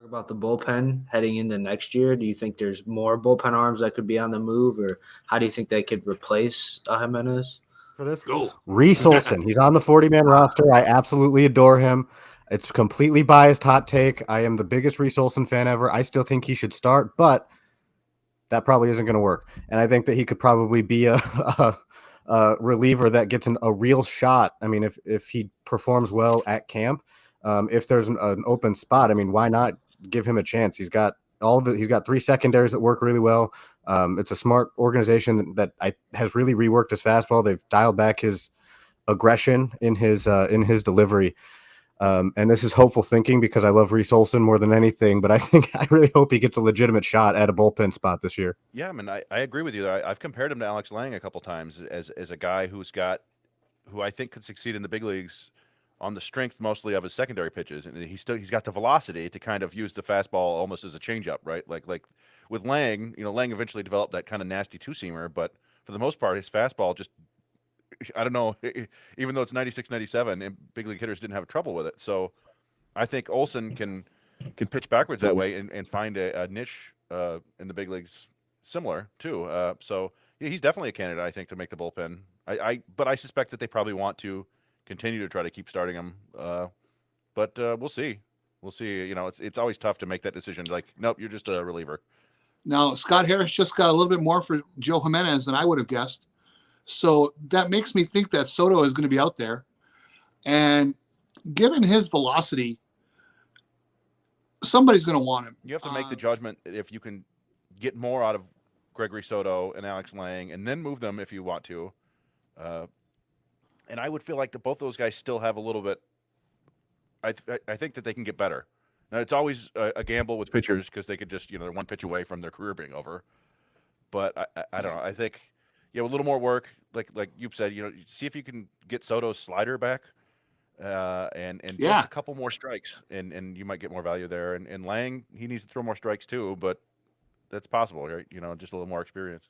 about the bullpen heading into next year? Do you think there's more bullpen arms that could be on the move, or how do you think they could replace Jimenez? For this, Go. Reese Olson. He's on the 40-man roster. I absolutely adore him. It's a completely biased hot take. I am the biggest Reese Olson fan ever. I still think he should start, but that probably isn't going to work. And I think that he could probably be a reliever that gets a real shot. I mean, if he performs well at camp, if there's an open spot, I mean, why not give him a chance? He's got all of it. He's got 3 secondaries that work really well. It's a smart organization that has really reworked his fastball. They've dialed back his aggression in his delivery. And this is hopeful thinking because I love Reese Olson more than anything, but I really hope he gets a legitimate shot at a bullpen spot this year. Yeah, I mean, I agree with you. I've compared him to Alex Lang a couple times as a guy who I think could succeed in the big leagues on the strength mostly of his secondary pitches, and he's got the velocity to kind of use the fastball almost as a changeup, right? Like with Lang, Lang eventually developed that kind of nasty two-seamer, but for the most part, his fastball just, I don't know, even though it's 96, 97, and big league hitters didn't have trouble with it. So I think Olson can pitch backwards that way and find a niche in the big leagues similar too. So yeah, he's definitely a candidate, I think, to make the bullpen. But I suspect that they probably want to continue to try to keep starting him. But we'll see. We'll see. It's always tough to make that decision. Like, nope, you're just a reliever. Now, Scott Harris just got a little bit more for Joe Jimenez than I would have guessed. So that makes me think that Soto is going to be out there. And given his velocity, somebody's going to want him. You have to make the judgment if you can get more out of Gregory Soto and Alex Lang and then move them if you want to. And I would feel like both those guys still have a little bit. I think that they can get better. Now, it's always a gamble with pitchers because they could just, they're one pitch away from their career being over. But I don't know. I think, a little more work, like you said, see if you can get Soto's slider back and just a couple more strikes, and you might get more value there. And Lang, he needs to throw more strikes too, but that's possible, right? Just a little more experience.